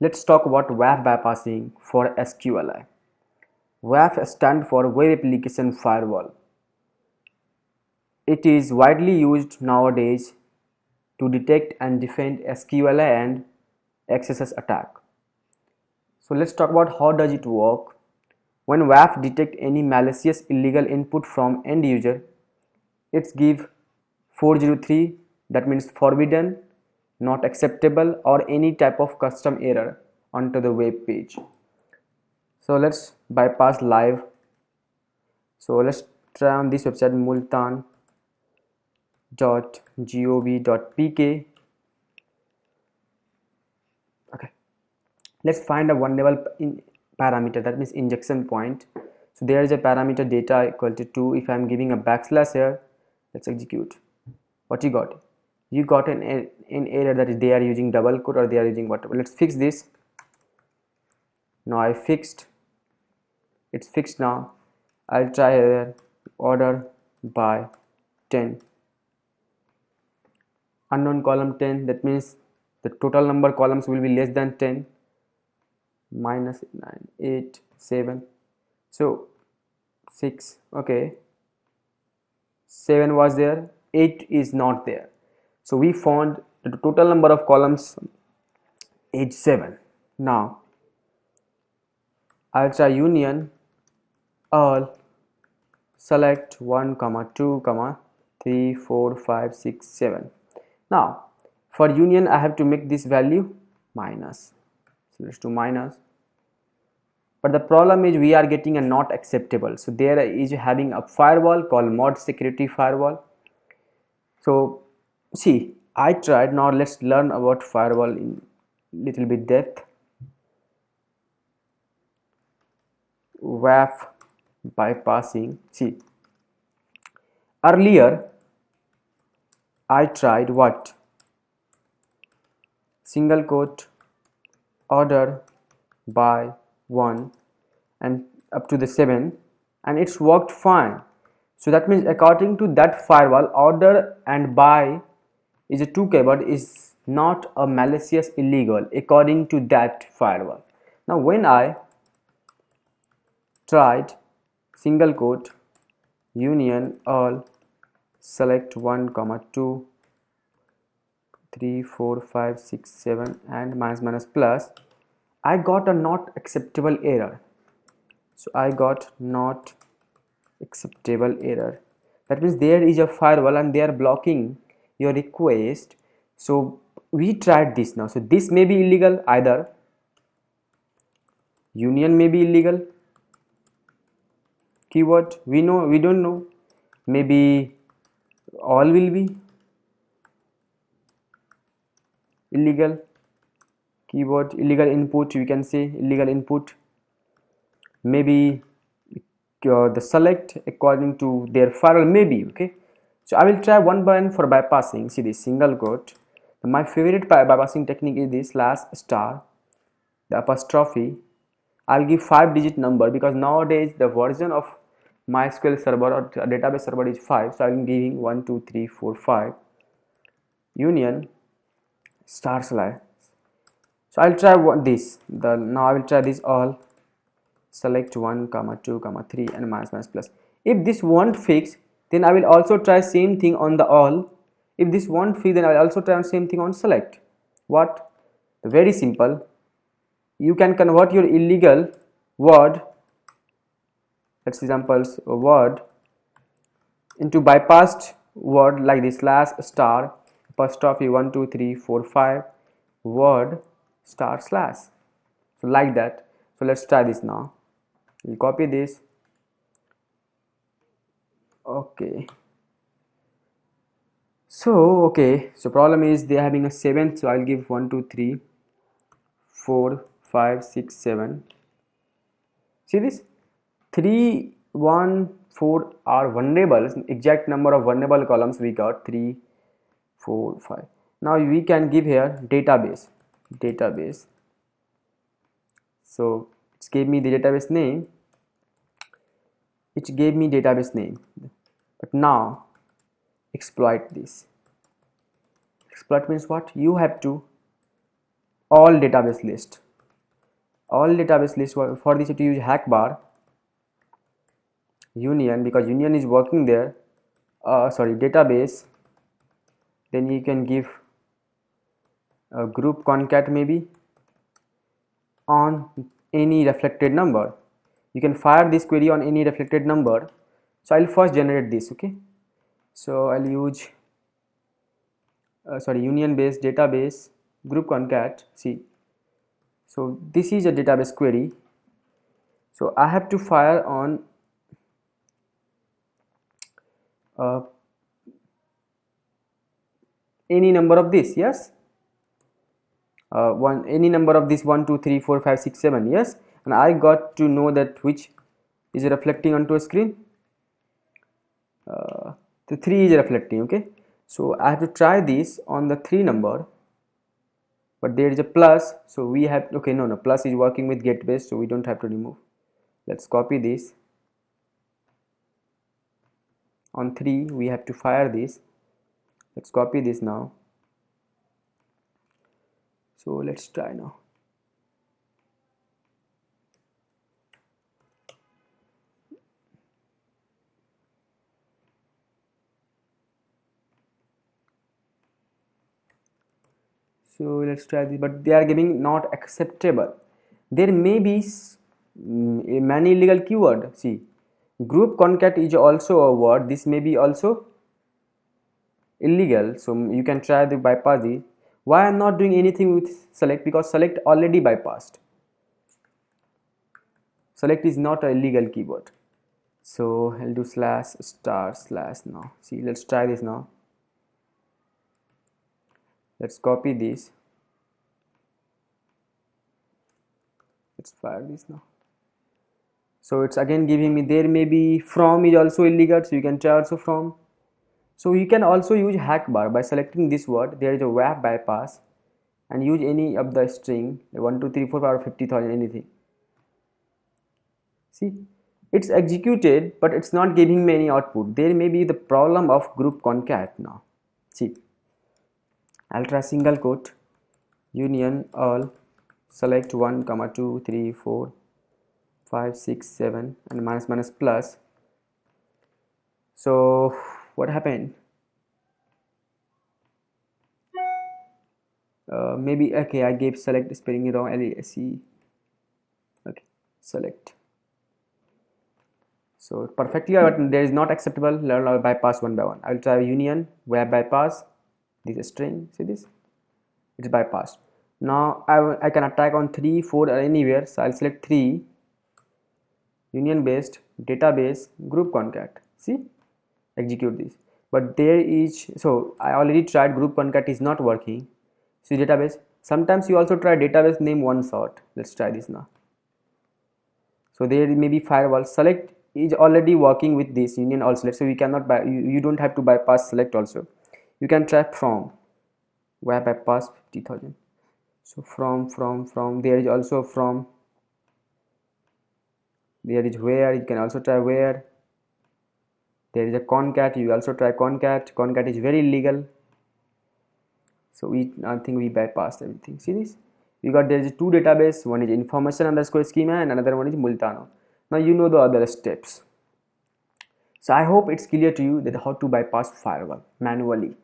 Let's talk about WAF bypassing for SQLi. WAF stands for Web Application Firewall. It is widely used nowadays to detect and defend SQLi and XSS attack. So let's talk about how does it work. When WAF detect any malicious illegal input from end user, it's give 403, that means forbidden, not acceptable, or any type of custom error onto the web page. So let's bypass live. So let's try on this website multan.gov.pk. Okay, let's find a vulnerable parameter, that means injection point. So there is a parameter data equal to 2. If I'm giving a backslash here, let's execute. What you got? You got an error that is they are using double quote or they are using whatever. Let's fix this. Now I fixed. It's fixed now. I'll try here order by 10. Unknown column 10, that means the total number columns will be less than 10. Minus 9, 8, 7. So 6. Okay. 7 was there. 8 is not there. So we found the total number of columns is 7. Now I'll try union all select 1 comma 2 comma 3 4 5 6 7. Now for union I have to make this value minus. So let's do minus. But the problem is we are getting a not acceptable. So there is having a firewall called mod security firewall. So see, I tried. Now let's learn about firewall in little bit depth. WAF bypassing. See, earlier I tried what? Single quote order by 1 and up to the 7, and it's worked fine. So that means according to that firewall, order and by is a 2K, but is not a malicious illegal according to that firewall. Now when I tried single quote union all select 1 comma 2 3 4 5 6 7 and minus plus, I got a not acceptable error. So I got not acceptable error. That means there is a firewall and they are blocking your request. So we tried this now. So this may be illegal, either union may be illegal, keyword we don't know, maybe all will be illegal, keyword illegal input, we can say illegal input, maybe the select according to their firewall, maybe. Okay, so I will try one by one for bypassing. See this single quote. My favorite bypassing technique is this slash star, the apostrophe. I'll give 5-digit number because nowadays the version of MySQL server or database server is 5. So I'm giving 1 2 3 4 5 union star slash. So I'll try this. Now I will try this all select 1 comma 2 comma 3 and minus plus. If this won't fix, then I will also try same thing on the all. If this won't fix, then I will also try on same thing on select. What? Very simple. You can convert your illegal word, let's examples word, into bypassed word like this slash star apostrophe 1 2 3 4 5 word star slash. So like that. So let's try this now. We'll copy this. Okay. So problem is they are having a 7, so I'll give 1 2 3 4 5 6 7. See this 3 1 4 are vulnerable. Exact number of vulnerable columns we got 3 4 5. Now we can give here database. So it gave me the database name. But now exploit this. Exploit means what? You have to all database list. all database list. For this you have to use hack bar union, because union is working there, sorry, database. Then you can give a group concat maybe on any reflected number. You can fire this query on any reflected number. So I'll first generate this. Okay, so I'll use sorry, union based database group concat. See, so this is a database query, so I have to fire on any number of this. Yes, any number of this 1 2 3 4 5 6 7. Yes, and I got to know that which is reflecting onto a screen. The 3 is reflecting. Okay, so I have to try this on the 3 number, but there is a plus, so we have, okay, no, plus is working with get base, so we don't have to remove. Let's copy this. On 3 we have to fire this. Let's copy this now. So let's try now. So let's try this, but they are giving not acceptable. There may be many illegal keyword. See, group concat is also a word. This may be also illegal, so you can try to bypass it. Why I'm not doing anything with select? Because select already bypassed. Select is not an illegal keyword. So I'll do slash star slash now. See, let's try this now. Let's copy this. Let's fire this now. So it's again giving me, there may be from is also illegal, so you can try also from. So you can also use hack bar by selecting this word. There is a web bypass, and use any of the string 1 2 3 4 5 50,000 anything. See, it's executed, but it's not giving me any output. There may be the problem of group concat now. See, I'll try single quote union all select 1 comma 2 3 4 5 6 7 and minus minus plus. So what happened? Maybe, okay, I gave select spelling it wrong, LASE. Okay, select. So perfectly, but there is not acceptable. Learn or bypass one by one. I will try union web bypass. This is string. See this? It's bypassed. Now I can attack on 3 4 or anywhere. So I'll select 3 union based database group concat. See, execute this. But there is, so I already tried group concat is not working. See database. Sometimes you also try database name one shot. Let's try this now. So there may be firewall. Select is already working with this union all select, so we cannot buy, you don't have to bypass select also. You can try from web bypass 50,000. So from there is also from, there is where, you can also try where. There is a concat, you also try concat. Concat is very illegal, so I think we bypassed everything. See this, we got, there is 2 database, one is information underscore schema and another one is Multano. Now you know the other steps. So I hope it's clear to you that how to bypass firewall manually.